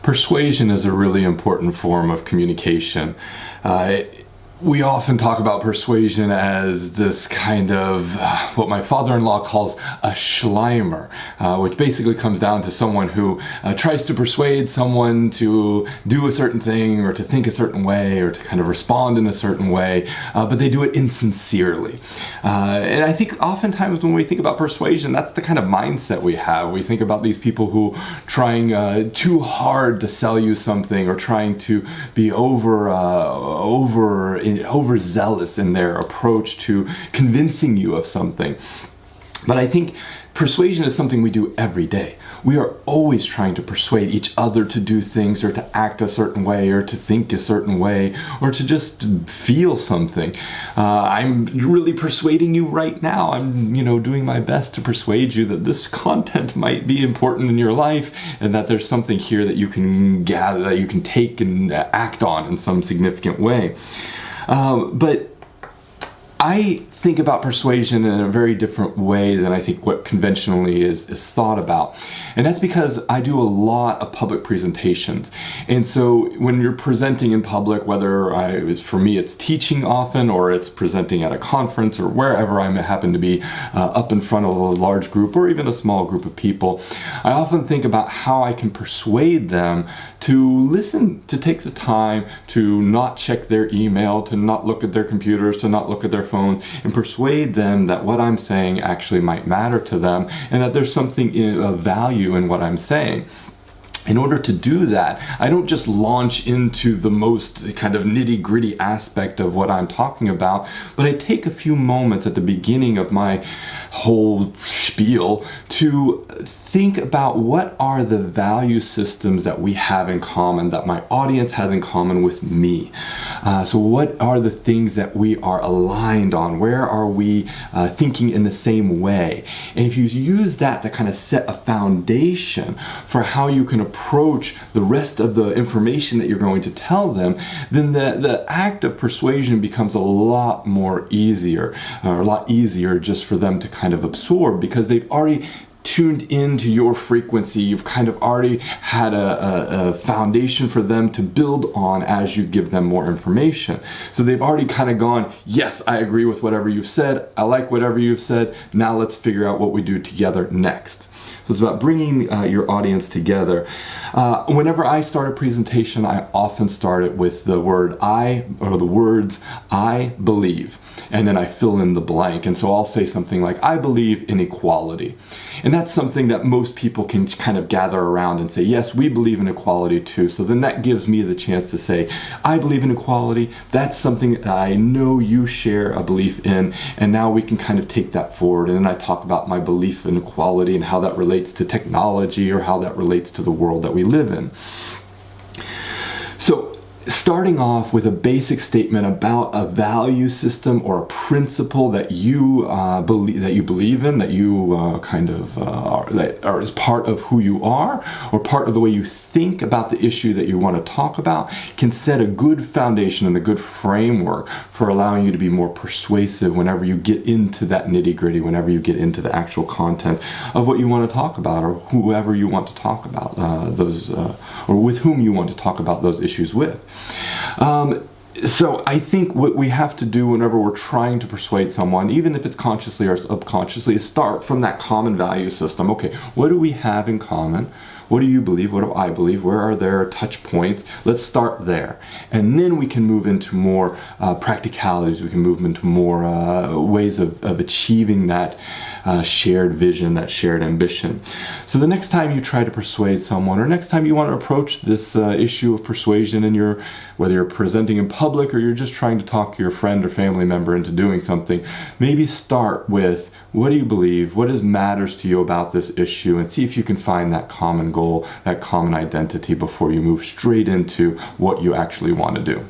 Persuasion is a really important form of communication. We often talk about persuasion as this kind of what my father-in-law calls a Schleimer, which basically comes down to someone who tries to persuade someone to do a certain thing or to think a certain way or to kind of respond in a certain way, but they do it insincerely. And I think oftentimes when we think about persuasion, that's the kind of mindset we have. We think about these people who trying too hard to sell you something or trying to be overzealous in their approach to convincing you of something. But I think persuasion is something we do every day. We are always trying to persuade each other to do things or to act a certain way or to think a certain way or to just feel something. I'm really persuading you right now. I'm, doing my best to persuade you that this content might be important in your life and that there's something here that you can gather, that you can take and act on in some significant way. But I think about persuasion in a very different way than I think what conventionally is thought about. And that's because I do a lot of public presentations. And so when you're presenting in public, whether for me it's teaching often or it's presenting at a conference or wherever I happen to be up in front of a large group or even a small group of people, I often think about how I can persuade them to listen, to take the time to not check their email, to not look at their computers, to not look at their phone, and persuade them that what I'm saying actually might matter to them and that there's something of value in what I'm saying. In order to do that, I don't just launch into the most kind of nitty-gritty aspect of what I'm talking about, but I take a few moments at the beginning of my whole spiel to think about what are the value systems that we have in common, that my audience has in common with me. So what are the things that we are aligned on? Where are we thinking in the same way? And if you use that to kind of set a foundation for how you can approach the rest of the information that you're going to tell them, then the act of persuasion becomes a lot more easier, or a lot easier just for them to kind of absorb, because they've already tuned into your frequency. You've kind of already had a foundation for them to build on as you give them more information. So they've already kind of gone, yes, I agree with whatever you've said. I like whatever you've said. Now let's figure out what we do together next. So it's about bringing your audience together. Whenever I start a presentation, I often start it with the words I believe, and then I fill in the blank. And so I'll say something like, I believe in equality. And that's something that most people can kind of gather around and say, yes, we believe in equality too. So then that gives me the chance to say, I believe in equality. That's something that I know you share a belief in. And now we can kind of take that forward. And then I talk about my belief in equality and how that relates to technology or how that relates to the world that we live in. So starting off with a basic statement about a value system or a principle that you believe in, that you are as part of who you are, or part of the way you think about the issue that you want to talk about, can set a good foundation and a good framework for allowing you to be more persuasive whenever you get into that nitty-gritty, whenever you get into the actual content of what you want to talk about, or whoever you want to talk about or with whom you want to talk about those issues with. So I think what we have to do whenever we're trying to persuade someone, even if it's consciously or subconsciously, is start from that common value system. Okay, what do we have in common? What do you believe? What do I believe? Where are there touch points? Let's start there. And then we can move into more practicalities. We can move into more ways of achieving that shared vision, that shared ambition. So the next time you try to persuade someone, or next time you want to approach this issue of persuasion in whether you're presenting in public or you're just trying to talk your friend or family member into doing something, maybe start with, what do you believe? What matters to you about this issue? And see if you can find that common goal, that common identity before you move straight into what you actually want to do.